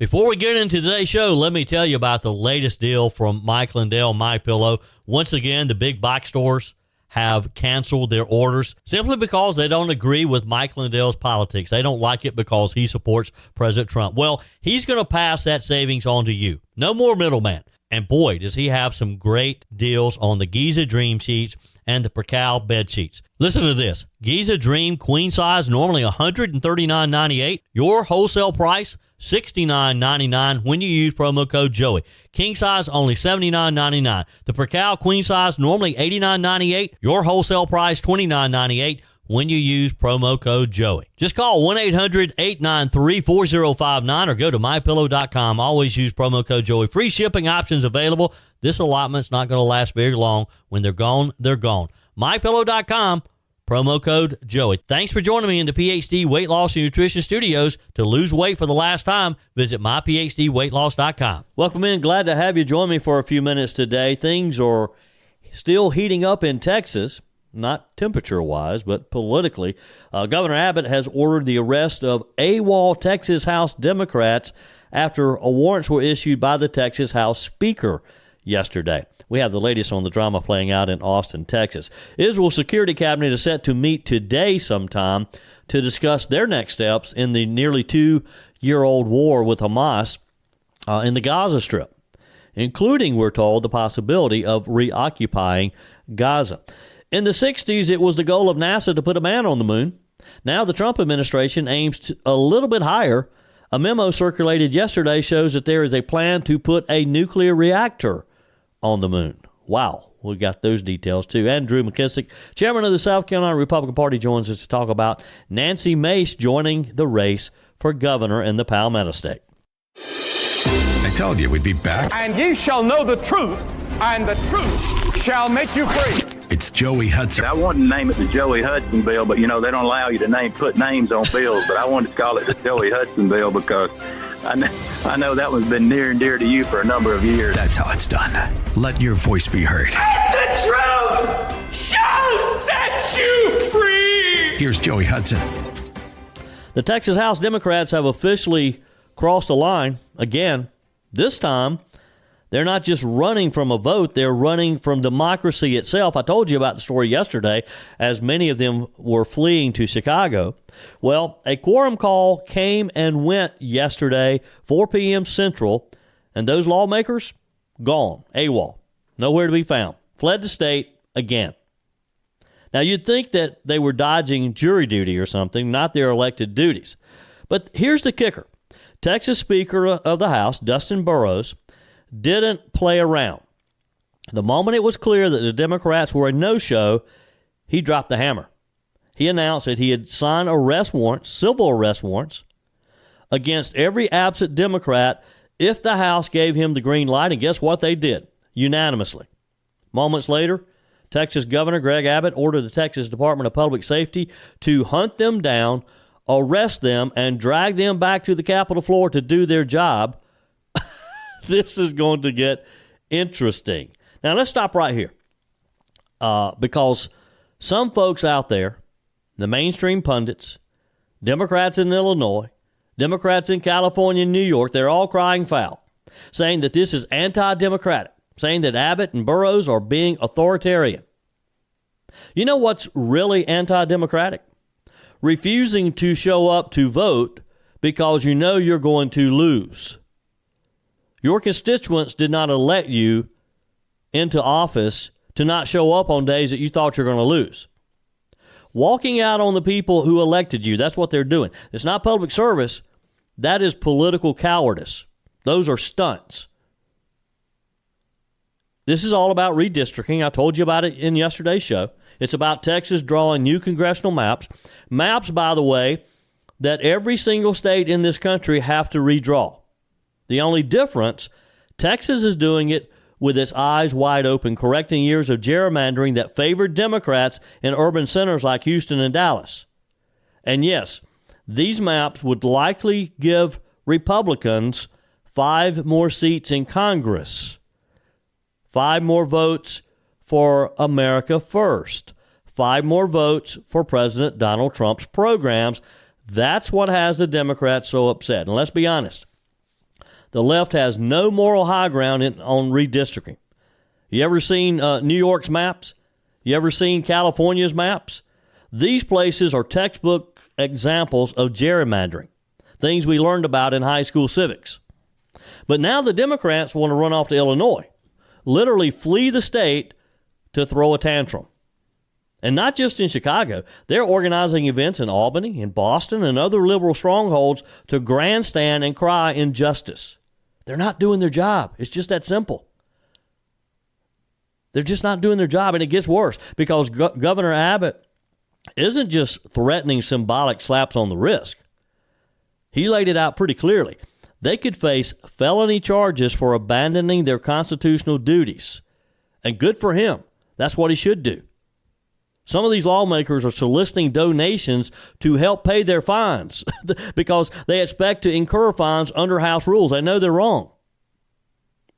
Before we get into today's show, let me tell you about the latest deal from Mike Lindell, MyPillow. Once again, the big box stores have canceled their orders simply because they don't agree with Mike Lindell's politics. They don't like it because he supports President Trump. Well, he's going to pass that savings on to you. No more middleman. And boy, does he have some great deals on the Giza Dream sheets and the Percal bed sheets. Listen to this. Giza Dream queen size, normally $139.98. Your wholesale price, $69.99 when you use promo code Joey. King size, only $79.99. The Percal queen size, normally $89.98. Your wholesale price, $29.98 when you use promo code Joey. Just call 1-800-893-4059 or go to mypillow.com. Always use promo code Joey. Free shipping options available. This allotment's not going to last very long. When they're gone, they're gone. mypillow.com, promo code Joey. Thanks for joining me in the PhD Weight Loss and Nutrition Studios. To lose weight for the last time, visit myphdweightloss.com. Welcome in. Glad to have you join me for a few minutes today. Things are still heating up in Texas. Not temperature-wise, but politically. Governor Abbott has ordered the arrest of AWOL Texas House Democrats after warrants were issued by the Texas House Speaker yesterday. We have the latest on the drama playing out in Austin, Texas. Israel's Security Cabinet is set to meet today sometime to discuss their next steps in the nearly 2-year-old war with Hamas in the Gaza Strip, including, we're told, the possibility of reoccupying Gaza. In the 60s, it was the goal of NASA to put a man on the moon. Now the Trump administration aims a little bit higher. A memo circulated yesterday shows that there is a plan to put a nuclear reactor on the moon. Wow, we got those details too. And Drew McKissick, chairman of the South Carolina Republican Party, joins us to talk about Nancy Mace joining the race for governor in the Palmetto State. I told you we'd be back. And ye shall know the truth, and the truth shall make you free. It's Joey Hudson. I wanted to name it the Joey Hudson bill, but, they don't allow you to put names on bills. But I wanted to call it the Joey Hudson bill because I know that one's been near and dear to you for a number of years. That's how it's done. Let your voice be heard. And the truth shall set you free. Here's Joey Hudson. The Texas House Democrats have officially crossed a line again. This time, they're not just running from a vote, they're running from democracy itself. I told you about the story yesterday, as many of them were fleeing to Chicago. Well, a quorum call came and went yesterday, 4 p.m. Central, and those lawmakers, gone, AWOL, nowhere to be found, fled the state again. Now, you'd think that they were dodging jury duty or something, not their elected duties. But here's the kicker. Texas Speaker of the House, Dustin Burrows, didn't play around. The moment it was clear that the Democrats were a no-show, he dropped the hammer. He announced that he had signed arrest warrants, civil arrest warrants, against every absent Democrat if the House gave him the green light. And guess what they did? Unanimously. Moments later, Texas Governor Greg Abbott ordered the Texas Department of Public Safety to hunt them down, arrest them, and drag them back to the Capitol floor to do their job. This is going to get interesting. Now, let's stop right here because some folks out there, the mainstream pundits, Democrats in Illinois, Democrats in California and New York, they're all crying foul, saying that this is anti-democratic, saying that Abbott and Burrows are being authoritarian. You know what's really anti-democratic? Refusing to show up to vote because you know you're going to lose. Your constituents did not elect you into office to not show up on days that you thought you're going to lose. Walking out on the people who elected you, that's what they're doing. It's not public service. That is political cowardice. Those are stunts. This is all about redistricting. I told you about it in yesterday's show. It's about Texas drawing new congressional maps. Maps, by the way, that every single state in this country have to redraw. The only difference, Texas is doing it with its eyes wide open, correcting years of gerrymandering that favored Democrats in urban centers like Houston and Dallas. And yes, these maps would likely give Republicans 5 more seats in Congress, 5 more votes for America First, 5 more votes for President Donald Trump's programs. That's what has the Democrats so upset. And let's be honest. The left has no moral high ground on redistricting. You ever seen New York's maps? You ever seen California's maps? These places are textbook examples of gerrymandering, things we learned about in high school civics. But now the Democrats want to run off to Illinois, literally flee the state to throw a tantrum. And not just in Chicago. They're organizing events in Albany, in Boston, and other liberal strongholds to grandstand and cry injustice. They're not doing their job. It's just that simple. They're just not doing their job, and it gets worse because Governor Abbott isn't just threatening symbolic slaps on the wrist. He laid it out pretty clearly. They could face felony charges for abandoning their constitutional duties. And good for him. That's what he should do. Some of these lawmakers are soliciting donations to help pay their fines because they expect to incur fines under House rules. They know they're wrong.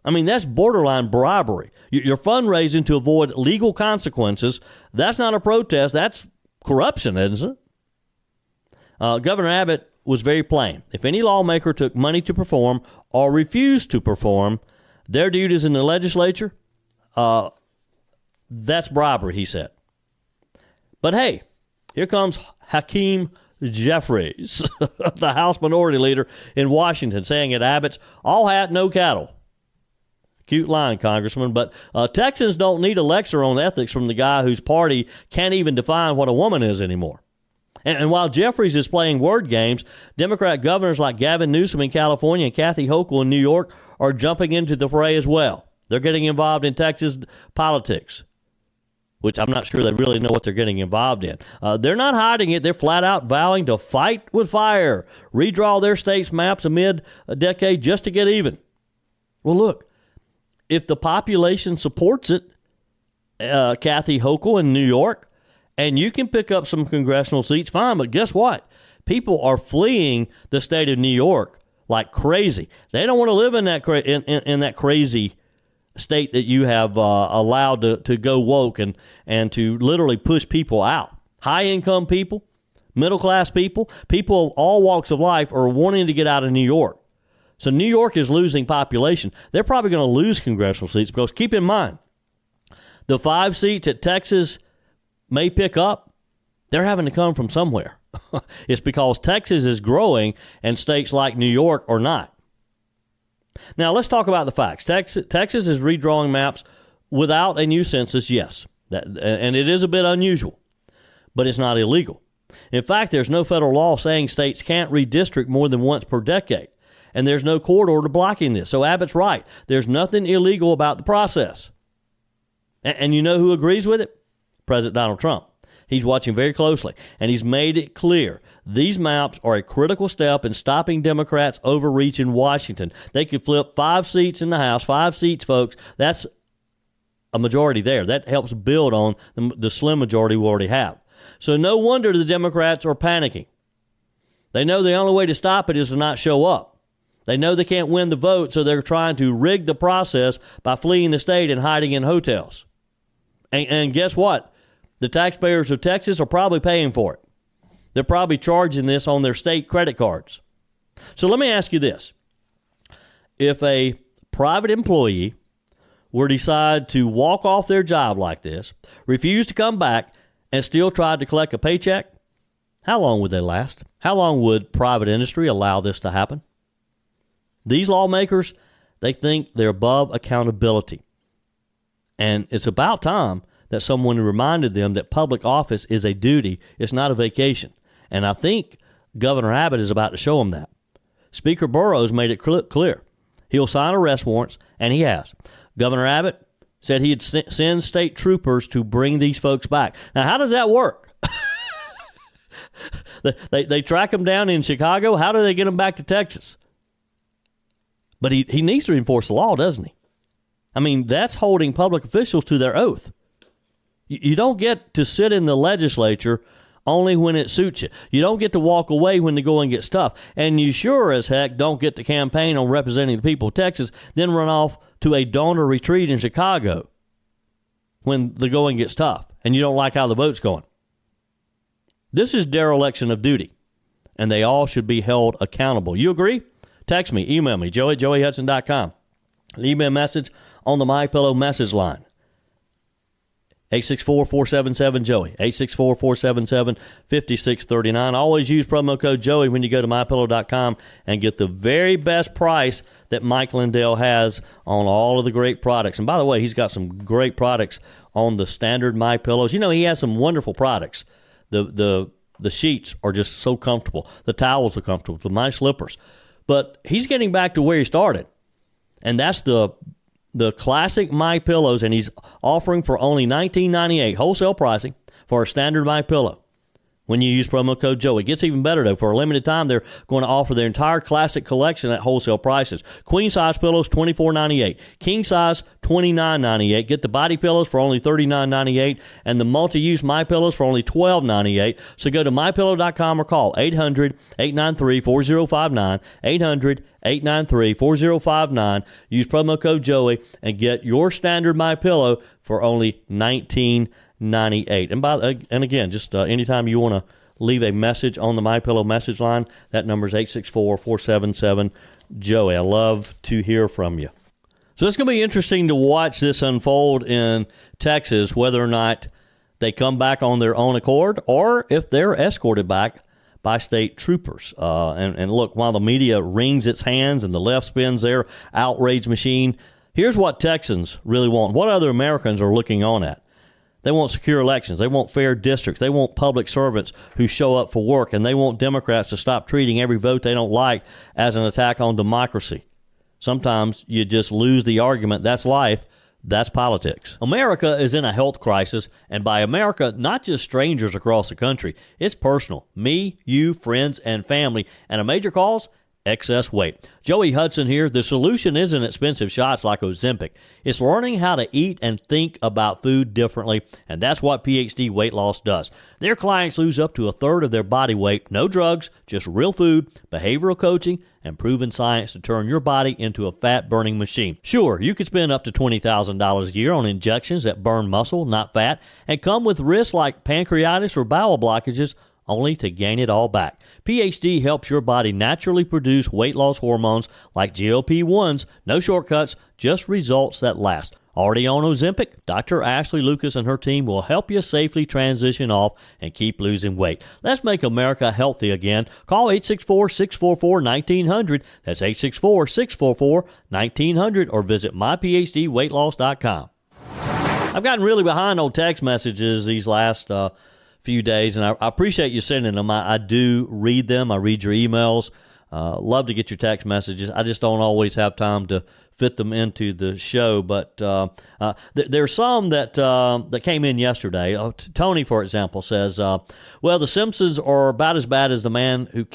I mean, that's borderline bribery. You're fundraising to avoid legal consequences. That's not a protest. That's corruption, isn't it? Governor Abbott was very plain. If any lawmaker took money to perform or refused to perform their duties in the legislature, that's bribery, he said. But hey, here comes Hakeem Jeffries, the House Minority Leader in Washington, saying at Abbott's, all hat, no cattle. Cute line, Congressman, but Texans don't need a lecture on ethics from the guy whose party can't even define what a woman is anymore. And while Jeffries is playing word games, Democrat governors like Gavin Newsom in California and Kathy Hochul in New York are jumping into the fray as well. They're getting involved in Texas politics, which I'm not sure they really know what they're getting involved in. They're not hiding it. They're flat out vowing to fight with fire, redraw their state's maps amid a decade just to get even. Well, look, if the population supports it, Kathy Hochul in New York, and you can pick up some congressional seats, fine. But guess what? People are fleeing the state of New York like crazy. They don't want to live in that in that crazy state that you have allowed to go woke and to literally push people out. High-income people, middle-class people, people of all walks of life are wanting to get out of New York. So New York is losing population. They're probably going to lose congressional seats because keep in mind, the 5 seats that Texas may pick up, they're having to come from somewhere. It's because Texas is growing and states like New York are not. Now, let's talk about the facts. Texas is redrawing maps without a new census, yes. And it is a bit unusual, but it's not illegal. In fact, there's no federal law saying states can't redistrict more than once per decade, and there's no court order blocking this. So Abbott's right. There's nothing illegal about the process. And you know who agrees with it? President Donald Trump. He's watching very closely, and he's made it clear these maps are a critical step in stopping Democrats' overreach in Washington. They could flip 5 seats in the House, 5 seats, folks. That's a majority there. That helps build on the slim majority we already have. So no wonder the Democrats are panicking. They know the only way to stop it is to not show up. They know they can't win the vote, so they're trying to rig the process by fleeing the state and hiding in hotels. And guess what? The taxpayers of Texas are probably paying for it. They're probably charging this on their state credit cards. So let me ask you this. If a private employee were to decide to walk off their job like this, refuse to come back, and still tried to collect a paycheck, how long would they last? How long would private industry allow this to happen? These lawmakers, they think they're above accountability. And it's about time that someone reminded them that public office is a duty. It's not a vacation. And I think Governor Abbott is about to show them that. Speaker Burrows made it clear. He'll sign arrest warrants, and he has. Governor Abbott said he'd send state troopers to bring these folks back. Now, how does that work? They track them down in Chicago. How do they get them back to Texas? But he needs to enforce the law, doesn't he? I mean, that's holding public officials to their oath. You don't get to sit in the legislature only when it suits you. You don't get to walk away when the going gets tough. And you sure as heck don't get to campaign on representing the people of Texas, then run off to a donor retreat in Chicago when the going gets tough and you don't like how the vote's going. This is dereliction of duty, and they all should be held accountable. You agree? Text me, email me, joe@joeyhudson.com. Leave me a message on the MyPillow message line. 864-477-JOEY, 864-477-5639. Always use promo code Joey when you go to MyPillow.com and get the very best price that Mike Lindell has on all of the great products. And by the way, he's got some great products on the standard MyPillows. You know, he has some wonderful products. The sheets are just so comfortable. The towels are comfortable. The My Slippers. But he's getting back to where he started, and that's the classic My Pillows, and he's offering for only $19.98 wholesale pricing for a standard My Pillow when you use promo code Joey. It gets even better, though. For a limited time, they're going to offer their entire classic collection at wholesale prices. Queen size pillows, $24.98. King size, $29.98. Get the body pillows for only $39.98, and the multi-use My Pillows for only $12.98. So go to MyPillow.com or call 800-893-4059, 800-893-4059. Use promo code Joey and get your standard My Pillow for only $19.98. And again, just anytime you want to leave a message on the MyPillow message line, that number is 864-477-JOEY. I love to hear from you. So it's going to be interesting to watch this unfold in Texas, whether or not they come back on their own accord or if they're escorted back by state troopers. And look, while the media wrings its hands and the left spins their outrage machine, here's what Texans really want. What other Americans are looking on at. They want secure elections. They want fair districts. They want public servants who show up for work. And they want Democrats to stop treating every vote they don't like as an attack on democracy. Sometimes you just lose the argument. That's life. That's politics. America is in a health crisis. And by America, not just strangers across the country. It's personal. Me, you, friends, and family. And a major cause? Excess weight. Joey Hudson here. The solution isn't expensive shots like Ozempic. It's learning how to eat and think about food differently, and that's what PhD Weight Loss does. Their clients lose up to a third of their body weight. No drugs, just real food, behavioral coaching, and proven science to turn your body into a fat-burning machine. Sure, you could spend up to $20,000 a year on injections that burn muscle, not fat, and come with risks like pancreatitis or bowel blockages, only to gain it all back. PhD helps your body naturally produce weight loss hormones like GOP-1s. No shortcuts, just results that last. Already on Ozempic? Dr. Ashley Lucas and her team will help you safely transition off and keep losing weight. Let's make America healthy again. Call 864-644-1900. That's 864-644-1900 or visit myphdweightloss.com. I've gotten really behind on text messages these last few days, and I appreciate you sending them. I do read them. I read your emails. Love to get your text messages. I just don't always have time to fit them into the show. But there's some that came in yesterday. Tony, for example, says, "Well, the Simpsons are about as bad as the man who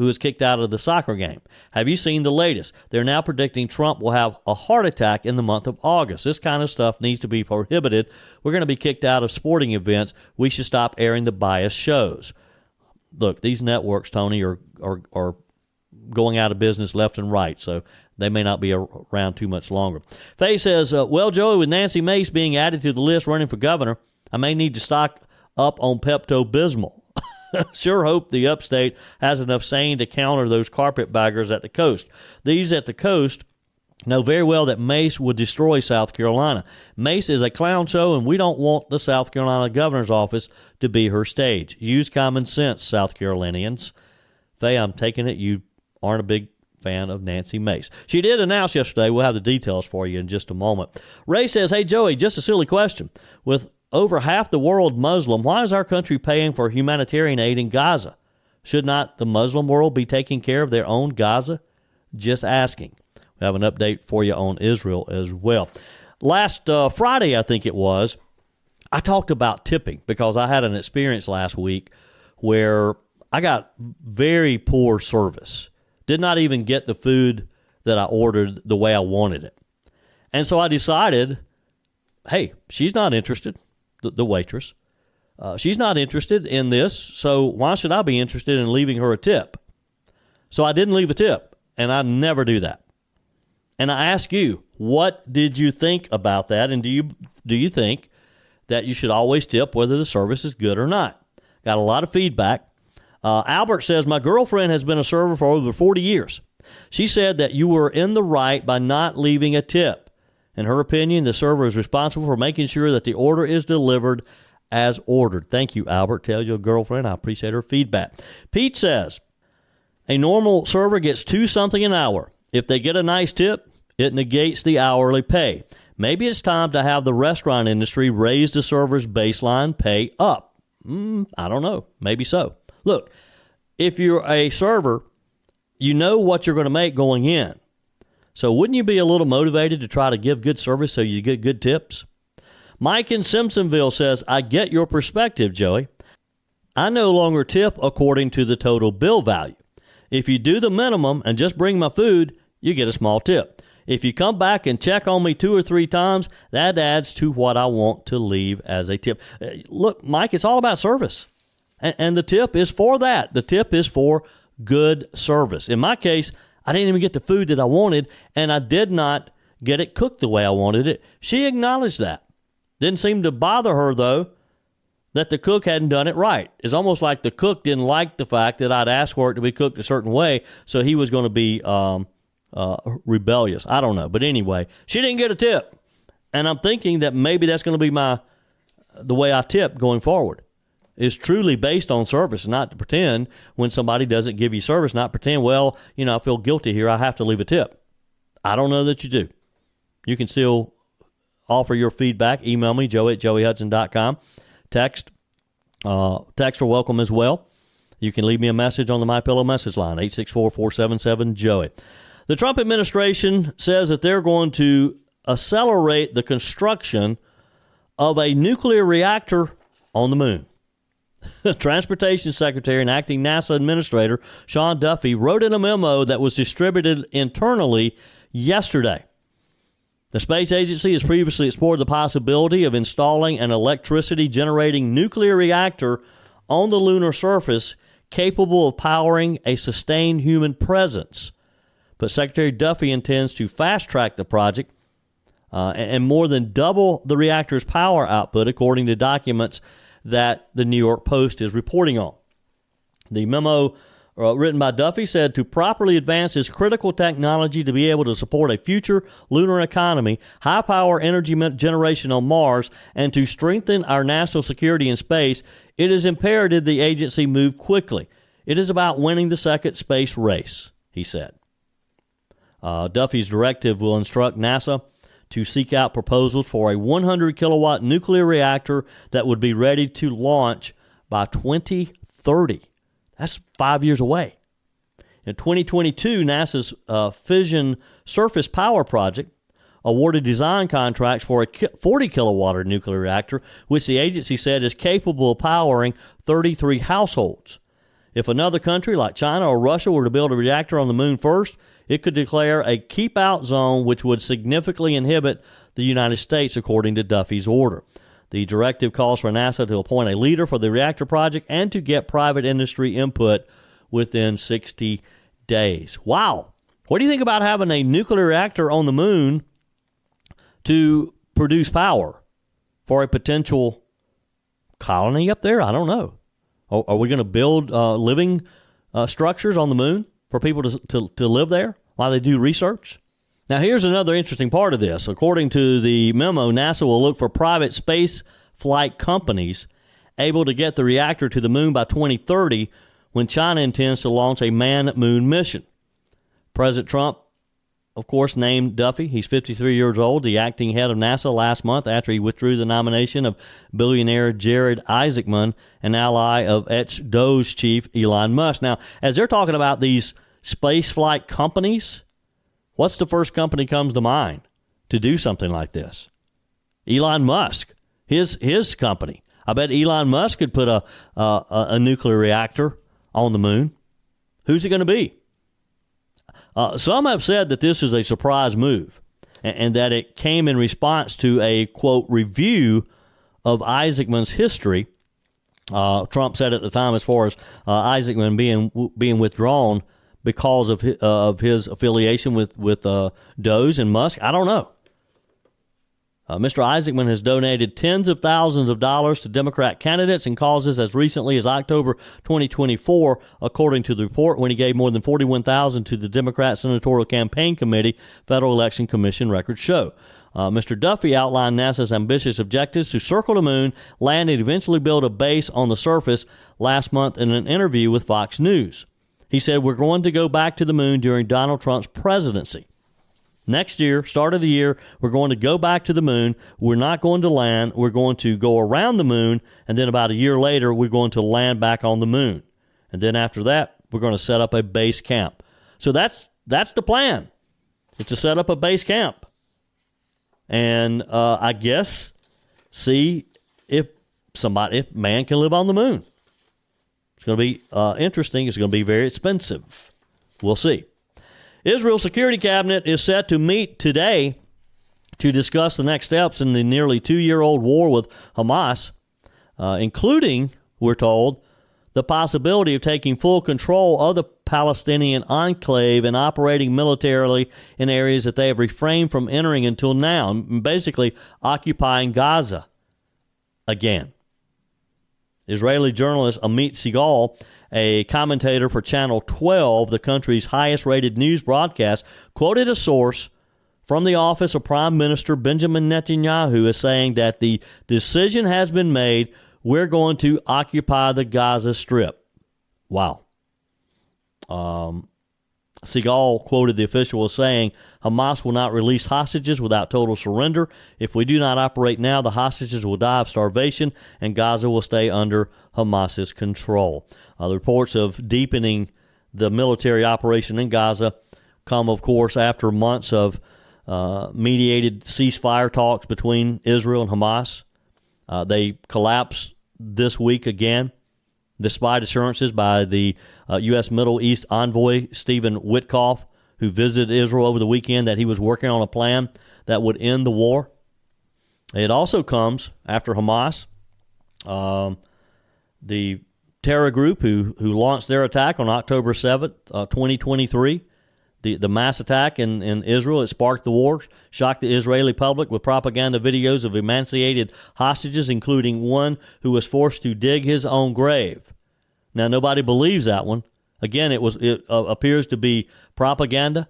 was kicked out of the soccer game. Have you seen the latest? They're now predicting Trump will have a heart attack in the month of August. This kind of stuff needs to be prohibited. We're going to be kicked out of sporting events. We should stop airing the biased shows." Look, these networks, Tony, are going out of business left and right, so they may not be around too much longer. Faye says, "Well, Joey, with Nancy Mace being added to the list running for governor, I may need to stock up on Pepto-Bismol. Sure hope the upstate has enough sane to counter those carpetbaggers at the coast. These at the coast know very well that Mace would destroy South Carolina. Mace is a clown show, and we don't want the South Carolina governor's office to be her stage. Use common sense, South Carolinians." Faye, I'm taking it you aren't a big fan of Nancy Mace. She did announce yesterday. We'll have the details for you in just a moment. Ray says, "Hey, Joey, just a silly question. With over half the world Muslim, why is our country paying for humanitarian aid in Gaza? Should not the Muslim world be taking care of their own Gaza? Just asking." We have an update for you on Israel as well. Last Friday, I think it was, I talked about tipping because I had an experience last week where I got very poor service. Did not even get the food that I ordered the way I wanted it. And so I decided, hey, she's not interested, the waitress. She's not interested in this, so why should I be interested in leaving her a tip? So I didn't leave a tip, and I never do that. And I ask you, what did you think about that? And do you think that you should always tip whether the service is good or not? Got a lot of feedback. Albert says, "My girlfriend has been a server for over 40 years. She said that you were in the right by not leaving a tip. In her opinion, the server is responsible for making sure that the order is delivered as ordered. Thank you, Albert. Tell your girlfriend I appreciate her feedback. Pete says, a normal server gets $2 something an hour. If they get a nice tip, it negates the hourly pay. Maybe it's time to have the restaurant industry raise the server's baseline pay up. I don't know. Maybe so. Look, if you're a server, you know what you're going to make going in. So wouldn't you be a little motivated to try to give good service so you get good tips? Mike in Simpsonville says, I get your perspective, Joey. I no longer tip according to the total bill value. If you do the minimum and just bring my food, you get a small tip. If you come back and check on me 2 or 3 times, that adds to what I want to leave as a tip. Look, Mike, it's all about service. And the tip is for that. The tip is for good service. In my case, I didn't even get the food that I wanted, and I did not get it cooked the way I wanted it. She acknowledged that. Didn't seem to bother her, though, that the cook hadn't done it right. It's almost like the cook didn't like the fact that I'd asked for it to be cooked a certain way, so he was going to be rebellious. I don't know. But anyway, she didn't get a tip. And I'm thinking that maybe that's going to be the way I tip going forward. Is truly based on service, not to pretend when somebody doesn't give you service, not pretend, well, I feel guilty here, I have to leave a tip. I don't know that you do. You can still offer your feedback. Email me, joey@joeyhudson.com. Text are welcome as well. You can leave me a message on the MyPillow message line, 864-477-JOEY. The Trump administration says that they're going to accelerate the construction of a nuclear reactor on the moon. Transportation Secretary and acting NASA Administrator Sean Duffy wrote in a memo that was distributed internally yesterday. The space agency has previously explored the possibility of installing an electricity-generating nuclear reactor on the lunar surface capable of powering a sustained human presence. But Secretary Duffy intends to fast-track the project and more than double the reactor's power output, according to documents that the New York Post is reporting on. The memo written by Duffy said to properly advance this critical technology to be able to support a future lunar economy, high-power energy generation on Mars, and to strengthen our national security in space, it is imperative the agency move quickly. It is about winning the second space race, he said. Duffy's directive will instruct NASA to seek out proposals for a 100-kilowatt nuclear reactor that would be ready to launch by 2030. That's 5 years away. In 2022, NASA's Fission Surface Power Project awarded design contracts for a 40-kilowatt nuclear reactor, which the agency said is capable of powering 33 households. If another country like China or Russia were to build a reactor on the moon first, it could declare a keep-out zone which would significantly inhibit the United States, according to Duffy's order. The directive calls for NASA to appoint a leader for the reactor project and to get private industry input within 60 days. Wow. What do you think about having a nuclear reactor on the moon to produce power for a potential colony up there? I don't know. Are we going to build living structures on the moon for people to live there while they do research? Now, here's another interesting part of this. According to the memo, NASA will look for private space flight companies able to get the reactor to the moon by 2030 when China intends to launch a manned moon mission. President Trump, of course, named Duffy. He's 53 years old, the acting head of NASA, last month after he withdrew the nomination of billionaire Jared Isaacman, an ally of ex-Doge chief Elon Musk. Now, as they're talking about these spaceflight companies, what's the first company comes to mind to do something like this? Elon Musk, his company. I bet Elon Musk could put a nuclear reactor on the moon. Who's it going to be? Some have said that this is a surprise move and that it came in response to a, quote, review of Isaacman's history. Trump said at the time, as far as Isaacman being withdrawn because of his affiliation with Doge and Musk. I don't know. Mr. Isaacman has donated tens of thousands of dollars to Democrat candidates and causes as recently as October 2024, according to the report, when he gave more than $41,000 to the Democrat Senatorial Campaign Committee, Federal Election Commission records show. Mr. Duffy outlined NASA's ambitious objectives to circle the moon, land, and eventually build a base on the surface last month in an interview with Fox News. He said, "We're going to go back to the moon during Donald Trump's presidency. Next year, start of the year, we're going to go back to the moon. We're not going to land. We're going to go around the moon, and then about a year later, we're going to land back on the moon. And then after that, we're going to set up a base camp." So that's the plan, is to set up a base camp. And I guess see if man can live on the moon. It's going to be interesting. It's going to be very expensive. We'll see. Israel's security cabinet is set to meet today to discuss the next steps in the nearly 2-year-old war with Hamas, including, we're told, the possibility of taking full control of the Palestinian enclave and operating militarily in areas that they have refrained from entering until now, basically occupying Gaza again. Israeli journalist Amit Segal, a commentator for Channel 12, the country's highest-rated news broadcast, quoted a source from the office of Prime Minister Benjamin Netanyahu as saying that the decision has been made. We're going to occupy the Gaza Strip. Wow. Segal quoted the official as saying, "Hamas will not release hostages without total surrender. If we do not operate now, the hostages will die of starvation, and Gaza will stay under Hamas's control." The reports of deepening the military operation in Gaza come, of course, after months of mediated ceasefire talks between Israel and Hamas. They collapsed this week again, despite assurances by the U.S. Middle East envoy, Stephen Witkoff, who visited Israel over the weekend, that he was working on a plan that would end the war. It also comes after Hamas, the terror group who launched their attack on October 7th, 2023, the mass attack in Israel. It sparked the war, shocked the Israeli public with propaganda videos of emancipated hostages, including one who was forced to dig his own grave. Now, nobody believes that one. Again, it appears to be propaganda,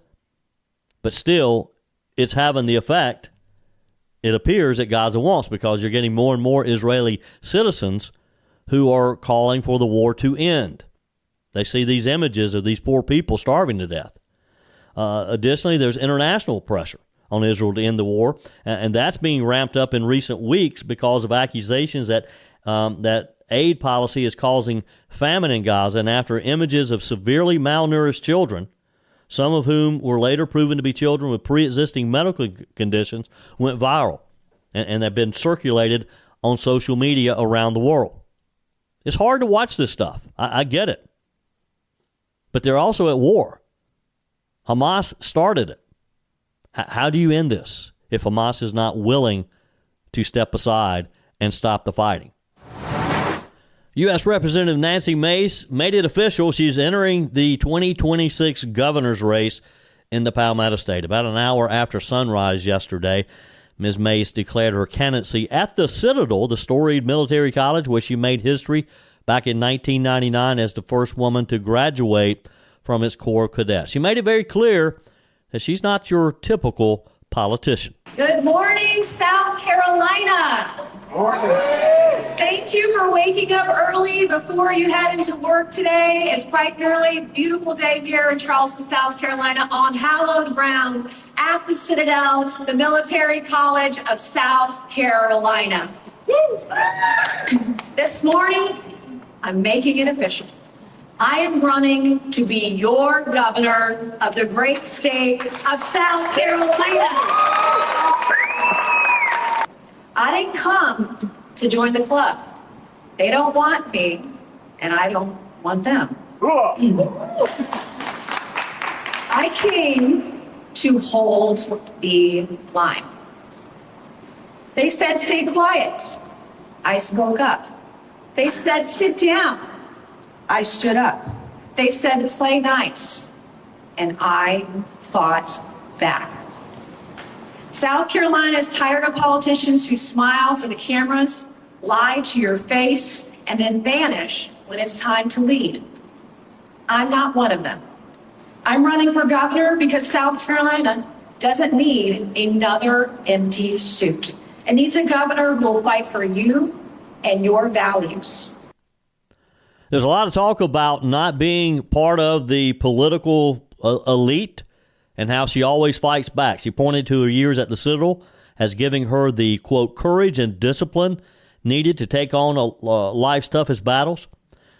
but still, it's having the effect, it appears, that Gaza wants, because you're getting more and more Israeli citizens who are calling for the war to end. They see these images of these poor people starving to death. Additionally, there's international pressure on Israel to end the war, and that's being ramped up in recent weeks because of accusations that that aid policy is causing famine in Gaza, and after images of severely malnourished children, some of whom were later proven to be children with pre-existing medical conditions, went viral and have been circulated on social media around the world. It's hard to watch this stuff. I get it. But they're also at war. Hamas started it. How do you end this if Hamas is not willing to step aside and stop the fighting? U.S. Representative Nancy Mace made it official. She's entering the 2026 governor's race in the Palmetto State. About an hour after sunrise yesterday, Ms. Mace declared her candidacy at the Citadel, the storied military college where she made history back in 1999 as the first woman to graduate from its Corps of Cadets. She made it very clear that she's not your typical politician. Good morning, South Carolina. Thank you for waking up early before you head into work today. It's bright and early, beautiful day here in Charleston, South Carolina, on hallowed ground at the Citadel, the Military College of South Carolina. This morning, I'm making it official. I am running to be your governor of the great state of South Carolina. I didn't come to join the club. They don't want me, and I don't want them. I came to hold the line. They said, stay quiet. I spoke up. They said, sit down. I stood up. They said, play nice. And I fought back. South Carolina is tired of politicians who smile for the cameras, lie to your face, and then vanish when it's time to lead. I'm not one of them. I'm running for governor because South Carolina doesn't need another empty suit. It needs a governor who will fight for you and your values. There's a lot of talk about not being part of the political elite and how she always fights back. She pointed to her years at the Citadel as giving her the, quote, courage and discipline needed to take on life's toughest battles.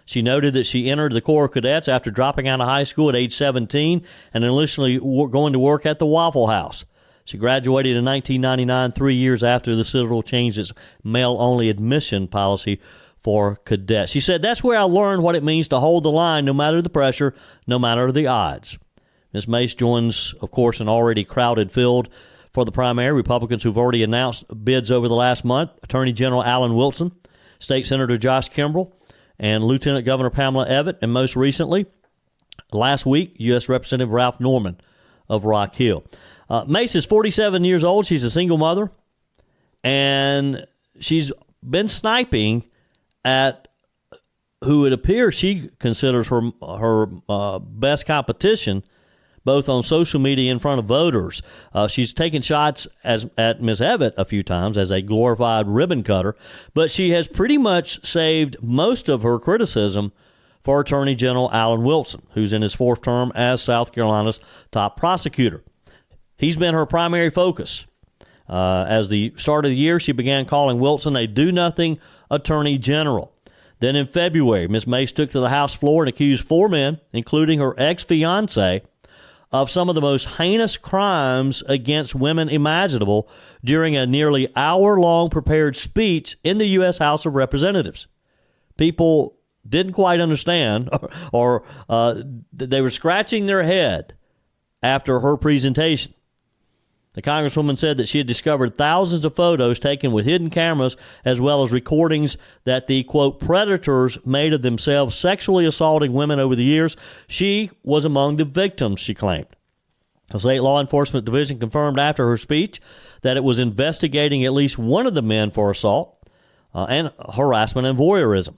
She noted that she entered the Corps of Cadets after dropping out of high school at age 17 and initially going to work at the Waffle House. She graduated in 1999, 3 years after the Citadel changed its male-only admission policy for cadets. She said, that's where I learned what it means to hold the line no matter the pressure, no matter the odds. Ms. Mace joins, of course, an already crowded field for the primary. Republicans who've already announced bids over the last month: Attorney General Alan Wilson, State Senator Josh Kimbrell, and Lieutenant Governor Pamela Abbott, and most recently, last week, U.S. Representative Ralph Norman of Rock Hill. Mace is 47 years old. She's a single mother, and she's been sniping at who it appears she considers her best competition, both on social media in front of voters. She's taken shots at Ms. Abbott a few times as a glorified ribbon cutter, but she has pretty much saved most of her criticism for Attorney General Alan Wilson, who's in his fourth term as South Carolina's top prosecutor. He's been her primary focus. As the start of the year, she began calling Wilson a do-nothing attorney general. Then in February, Ms. Mace took to the House floor and accused four men, including her ex-fiancé, of some of the most heinous crimes against women imaginable during a nearly hour-long prepared speech in the U.S. House of Representatives. People didn't quite understand, or they were scratching their head after her presentation. The Congresswoman said that she had discovered thousands of photos taken with hidden cameras, as well as recordings that the, quote, predators made of themselves sexually assaulting women over the years. She was among the victims, she claimed. The State Law Enforcement Division confirmed after her speech that it was investigating at least one of the men for assault and harassment and voyeurism.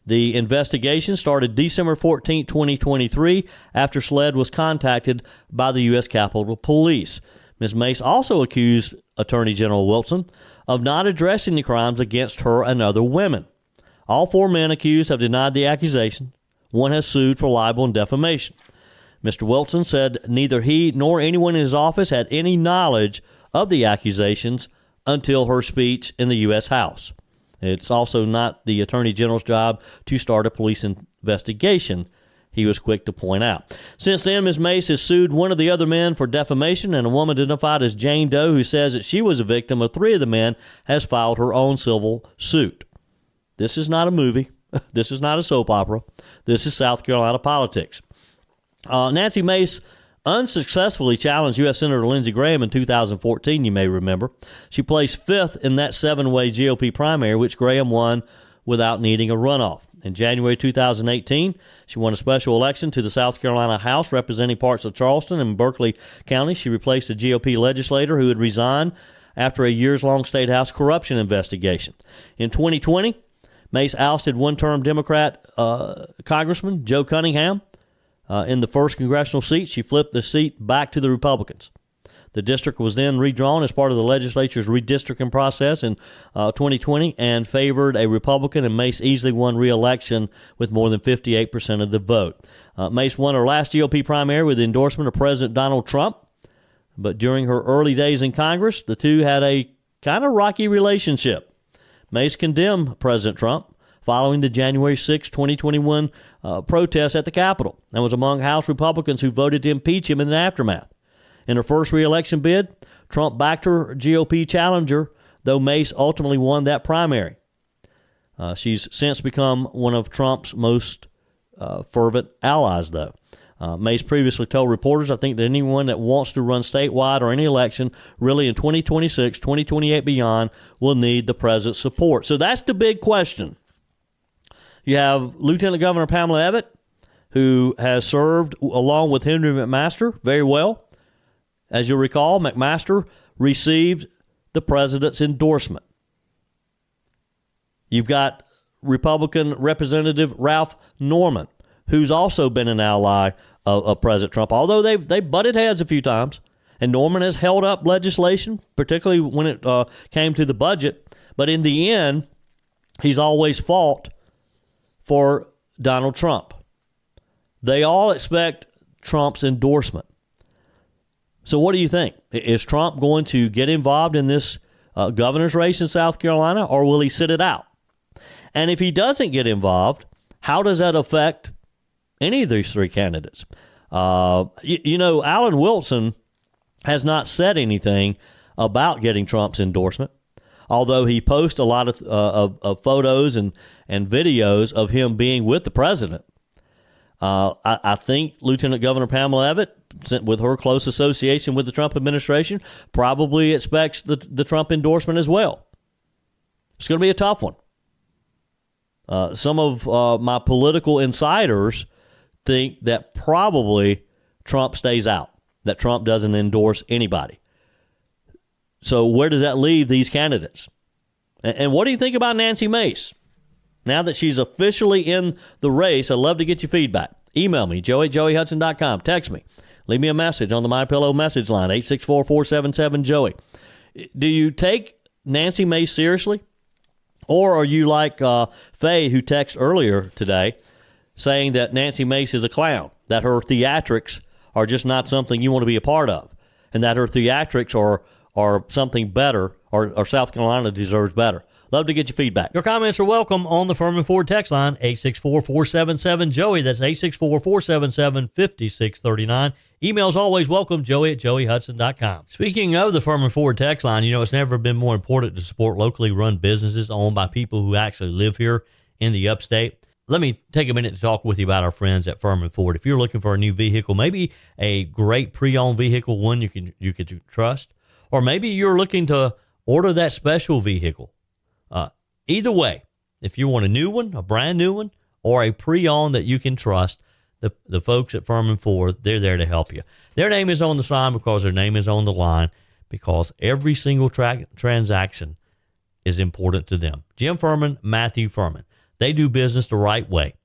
The investigation started December 14, 2023, after SLED was contacted by the U.S. Capitol Police. Ms. Mace also accused Attorney General Wilson of not addressing the crimes against her and other women. All four men accused have denied the accusation. One has sued for libel and defamation. Mr. Wilson said neither he nor anyone in his office had any knowledge of the accusations until her speech in the U.S. House. It's also not the Attorney General's job to start a police investigation, he was quick to point out. Since then, Ms. Mace has sued one of the other men for defamation, and a woman identified as Jane Doe, who says that she was a victim of three of the men, has filed her own civil suit. This is not a movie. This is not a soap opera. This is South Carolina politics. Nancy Mace unsuccessfully challenged U.S. Senator Lindsey Graham in 2014, you may remember. She placed fifth in that seven-way GOP primary, which Graham won without needing a runoff. In January 2018, she won a special election to the South Carolina House representing parts of Charleston and Berkeley County. She replaced a GOP legislator who had resigned after a years-long state house corruption investigation. In 2020, Mace ousted one-term Democrat Congressman Joe Cunningham. In the first congressional seat, she flipped the seat back to the Republicans. The district was then redrawn as part of the legislature's redistricting process in 2020 and favored a Republican, and Mace easily won re-election with more than 58% of the vote. Mace won her last GOP primary with the endorsement of President Donald Trump, but during her early days in Congress, the two had a kind of rocky relationship. Mace condemned President Trump following the January 6, 2021 protests at the Capitol, and was among House Republicans who voted to impeach him in the aftermath. In her first re-election bid, Trump backed her GOP challenger, though Mace ultimately won that primary. She's since become one of Trump's most fervent allies, though. Mace previously told reporters, I think that anyone that wants to run statewide or any election, really in 2026, 2028 beyond, will need the president's support. So that's the big question. You have Lieutenant Governor Pamela Abbott, who has served along with Henry McMaster very well. as you'll recall, McMaster received the president's endorsement. You've got Republican Representative Ralph Norman, who's also been an ally of President Trump, although they butted heads a few times. And Norman has held up legislation, particularly when it came to the budget. But in the end, he's always fought for Donald Trump. They all expect Trump's endorsement. So what do you think? Is Trump going to get involved in this governor's race in South Carolina, or will he sit it out? And if he doesn't get involved, how does that affect any of these three candidates? Alan Wilson has not said anything about getting Trump's endorsement, although he posts a lot of photos and videos of him being with the president. I think Lieutenant Governor Pamela Abbott, with her close association with the Trump administration, probably expects the Trump endorsement as well. It's going to be a tough one. Some of my political insiders think that probably Trump stays out, that Trump doesn't endorse anybody. So where does that leave these candidates? And what do you think about Nancy Mace? Now that she's officially in the race, I'd love to get your feedback. Email me, joey@joeyhudson.com. Text me. Leave me a message on the MyPillow message line, 864-477-JOEY. Do you take Nancy Mace seriously? Or are you like Faye, who texted earlier today, saying that Nancy Mace is a clown, that her theatrics are just not something you want to be a part of, and that her theatrics are something better, or South Carolina deserves better? Love to get your feedback. Your comments are welcome on the Furman Ford text line, 864-477-JOEY. That's 864-477-5639. Emails always welcome, joey@joeyhudson.com. Speaking of the Furman Ford text line, it's never been more important to support locally run businesses owned by people who actually live here in the upstate. Let me take a minute to talk with you about our friends at Furman Ford. If you're looking for a new vehicle, maybe a great pre-owned vehicle, one you could trust, or maybe you're looking to order that special vehicle. Either way, if you want a new one, a brand new one, or a pre-owned that you can trust, the folks at Furman Ford, they're there to help you. Their name is on the sign because their name is on the line, because every single transaction is important to them. Jim Furman, Matthew Furman. They do business the right way.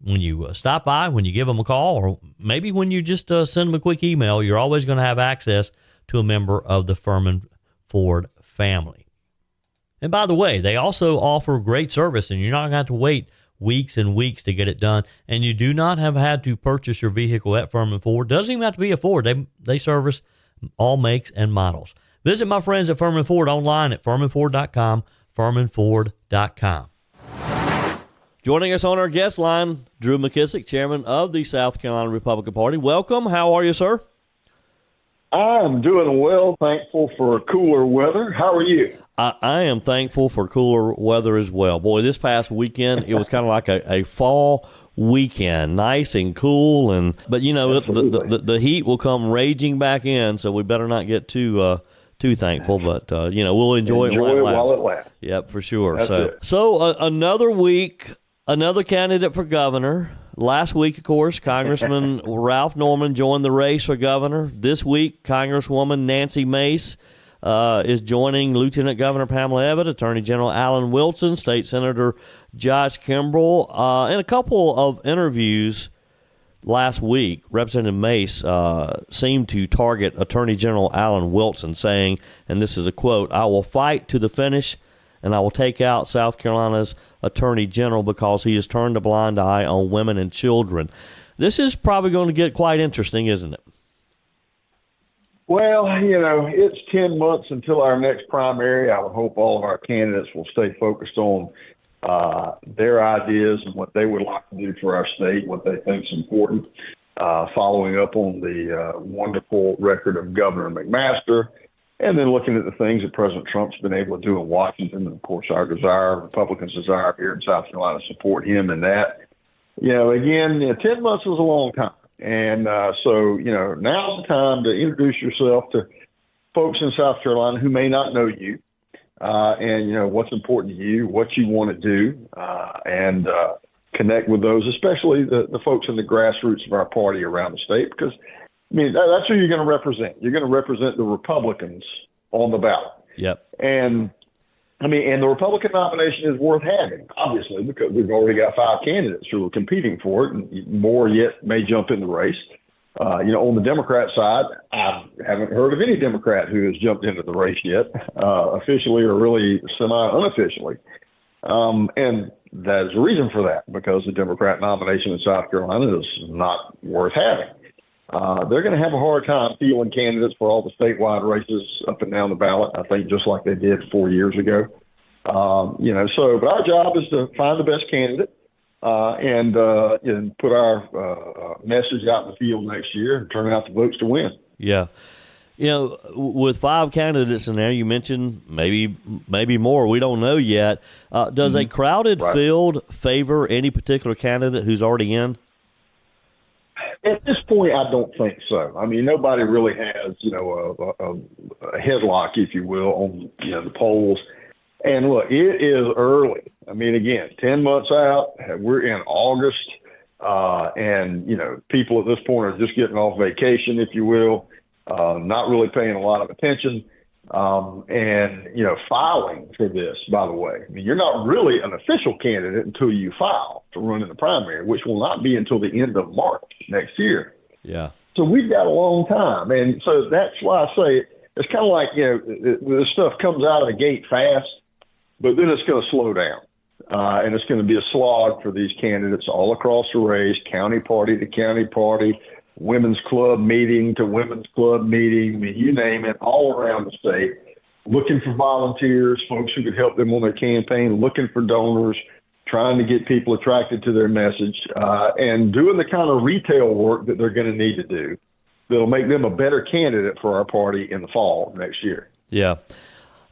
When you stop by, when you give them a call, or maybe when you just send them a quick email, you're always going to have access to a member of the Furman Ford family. And by the way, they also offer great service, and you're not going to have to wait weeks and weeks to get it done. And you do not have had to purchase your vehicle at Furman Ford. Doesn't even have to be a Ford. They service all makes and models. Visit my friends at Furman Ford online at furmanford.com, furmanford.com. Joining us on our guest line, Drew McKissick, chairman of the South Carolina Republican Party. Welcome. How are you, sir? I'm doing well, thankful for cooler weather. How are you? I am thankful for cooler weather as well. Boy, this past weekend, it was kind of like a fall weekend, nice and cool. But the heat will come raging back in, so we better not get too thankful. But we'll enjoy it while it lasts. Yep, for sure. So another week, another candidate for governor. Last week, of course, Congressman Ralph Norman joined the race for governor. This week, Congresswoman Nancy Mace is joining Lieutenant Governor Pamela Abbott, Attorney General Alan Wilson, State Senator Josh Kimbrell. In a couple of interviews last week, Representative Mace seemed to target Attorney General Alan Wilson, saying, and this is a quote, "I will fight to the finish, and I will take out South Carolina's Attorney General because he has turned a blind eye on women and children." This is probably going to get quite interesting, isn't it? Well, it's 10 months until our next primary. I would hope all of our candidates will stay focused on their ideas and what they would like to do for our state, what they think is important, following up on the wonderful record of Governor McMaster, and then looking at the things that President Trump's been able to do in Washington. And, of course, Republicans' desire here in South Carolina to support him in that. 10 months is a long time. And so now's the time to introduce yourself to folks in South Carolina who may not know you, and what's important to you, what you want to do, and connect with those, especially the folks in the grassroots of our party around the state, because I mean, that's who you're going to represent. You're going to represent the Republicans on the ballot. Yep. And I mean, and the Republican nomination is worth having, obviously, because we've already got 5 candidates who are competing for it, and more yet may jump in the race. On the Democrat side, I haven't heard of any Democrat who has jumped into the race yet, officially or really semi-unofficially. And there's a reason for that, because the Democrat nomination in South Carolina is not worth having. They're going to have a hard time fielding candidates for all the statewide races up and down the ballot, I think, just like they did 4 years ago. But our job is to find the best candidate and put our message out in the field next year and turn out the votes to win. Yeah. With 5 candidates in there, you mentioned maybe more. We don't know yet. Does a crowded field favor any particular candidate who's already in? At this point, I don't think so. I mean, nobody really has, a headlock, if you will, on, the polls. And look, it is early. I mean, again, 10 months out, we're in August, and, people at this point are just getting off vacation, if you will, not really paying a lot of attention. Filing for this, by the way, I mean, you're not really an official candidate until you file to run in the primary, which will not be until the end of March next year. Yeah. So we've got a long time. And so that's why I say it's kind of like, this stuff comes out of the gate fast, but then it's going to slow down. And it's going to be a slog for these candidates all across the race, county party to county party, women's club meeting to women's club meeting, I mean, you name it, all around the state, looking for volunteers, folks who could help them on their campaign, looking for donors, trying to get people attracted to their message, and doing the kind of retail work that they're going to need to do that'll make them a better candidate for our party in the fall next year. Yeah.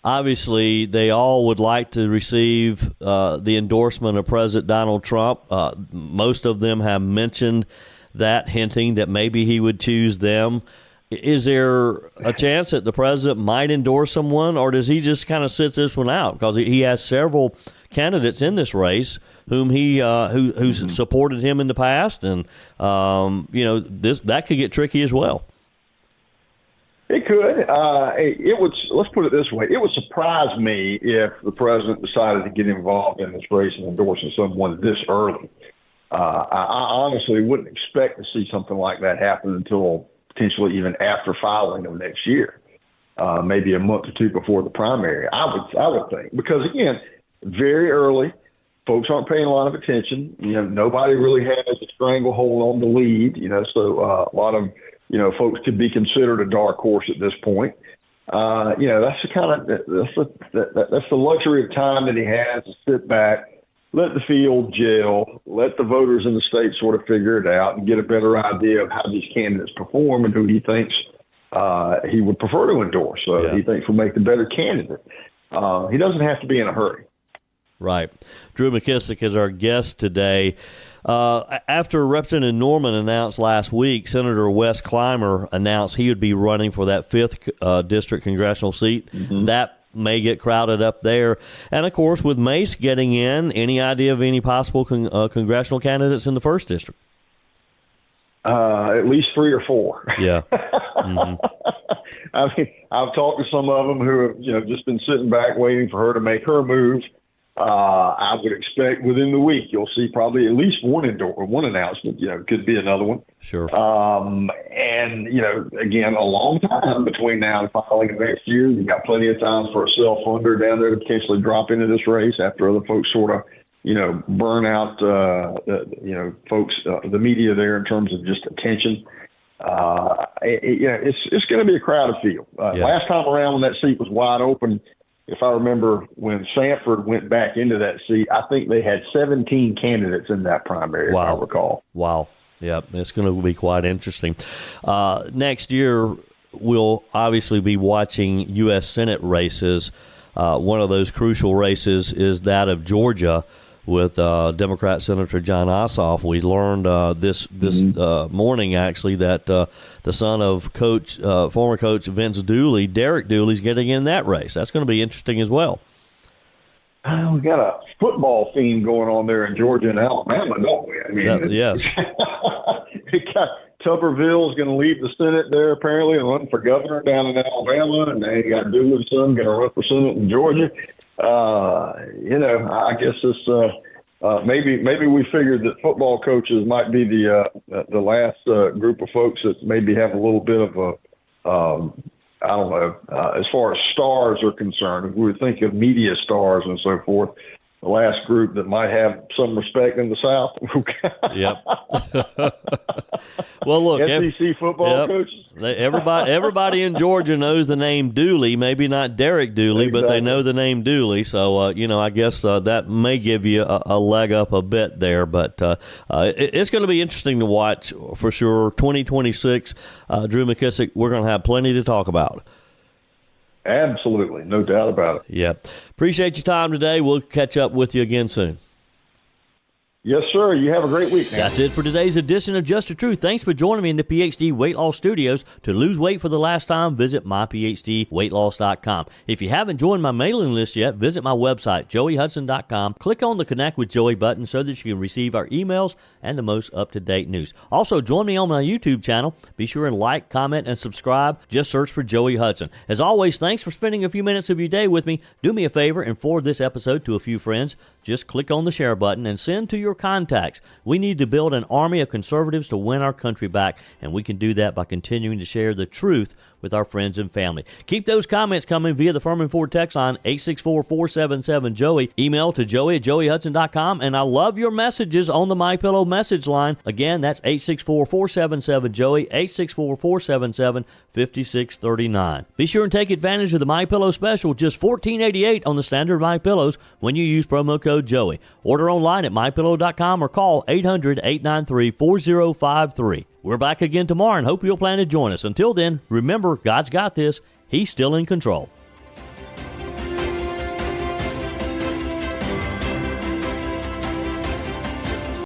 Obviously, they all would like to receive the endorsement of President Donald Trump. Most of them have mentioned that, hinting that maybe he would choose them. Is there a chance that the president might endorse someone, or does he just kind of sit this one out? Because he has several candidates in this race whom who's supported him in the past, and that could get tricky as well. It could. It would. Let's put it this way: it would surprise me if the president decided to get involved in this race and endorsing someone this early. I honestly wouldn't expect to see something like that happen until potentially even after filing of next year, maybe a month or two before the primary. I would think, because again, very early, folks aren't paying a lot of attention. Nobody really has a stranglehold on the lead. So a lot of folks could be considered a dark horse at this point. That's the luxury of time that he has to sit back, let the field gel, let the voters in the state sort of figure it out and get a better idea of how these candidates perform and who he thinks he would prefer to endorse. He thinks will make the better candidate. He doesn't have to be in a hurry. Right. Drew McKissick is our guest today. After Representative Norman announced last week, Senator Wes Clymer announced he would be running for that 5th district congressional seat. Mm-hmm. That may get crowded up there. And, of course, with Mace getting in, any idea of any possible congressional candidates in the 1st district? At least 3 or 4. Yeah. Mm-hmm. I mean, I've talked to some of them who have, just been sitting back waiting for her to make her move. I would expect within the week you'll see probably at least one announcement. Could be another one. Sure. And again, a long time between now and filing of next year. You've got plenty of time for a self-funder down there to potentially drop into this race after other folks sort of, burn out, folks, the media there in terms of just attention. It's going to be a crowded field. Last time around when that seat was wide open, if I remember, when Sanford went back into that seat, I think they had 17 candidates in that primary, wow. if I recall. Wow. Yep, it's going to be quite interesting. Next year, we'll obviously be watching U.S. Senate races. One of those crucial races is that of Georgia with Democrat Senator John Ossoff. We learned this morning, actually, that the son of former coach Vince Dooley, Derek Dooley's getting in that race. That's going to be interesting as well. We got a football theme going on there in Georgia and Alabama, don't we? I mean, yes. It got Tuberville is going to leave the Senate there apparently and run for governor down in Alabama, and they got Dooley's son going to run for Senate in Georgia. I guess it's maybe we figured that football coaches might be the last group of folks that maybe have a little bit of a I don't know, as far as stars are concerned. If we would think of media stars and so forth, the last group that might have some respect in the South. Yep. Well, look, SEC football coaches. Everybody in Georgia knows the name Dooley. Maybe not Derek Dooley, but they know the name Dooley. So, I guess that may give you a leg up a bit there. But it's going to be interesting to watch for sure. 2026, Drew McKissick, we're going to have plenty to talk about. Absolutely. No doubt about it. Yep. Appreciate your time today. We'll catch up with you again soon. Yes, sir. You have a great week, man. That's it for today's edition of Just the Truth. Thanks for joining me in the PhD Weight Loss Studios. To lose weight for the last time, visit myphdweightloss.com. If you haven't joined my mailing list yet, visit my website, joeyhudson.com. Click on the Connect with Joey button so that you can receive our emails and the most up-to-date news. Also, join me on my YouTube channel. Be sure and like, comment, and subscribe. Just search for Joey Hudson. As always, thanks for spending a few minutes of your day with me. Do me a favor and forward this episode to a few friends. Just click on the share button and send to your contacts. We need to build an army of conservatives to win our country back, and we can do that by continuing to share the truth with our friends and family. Keep those comments coming via the Furman Ford text line 864-477-JOEY. Email to joey@joeyhudson.com, and I love your messages on the MyPillow message line. Again, that's 864-477-JOEY, 864-477-5639. Be sure and take advantage of the MyPillow special, just $14.88 on the standard MyPillows when you use promo code Joey. Order online at mypillow.com or call 800-893-4053. We're back again tomorrow and hope you'll plan to join us. Until then, remember, God's got this. He's still in control.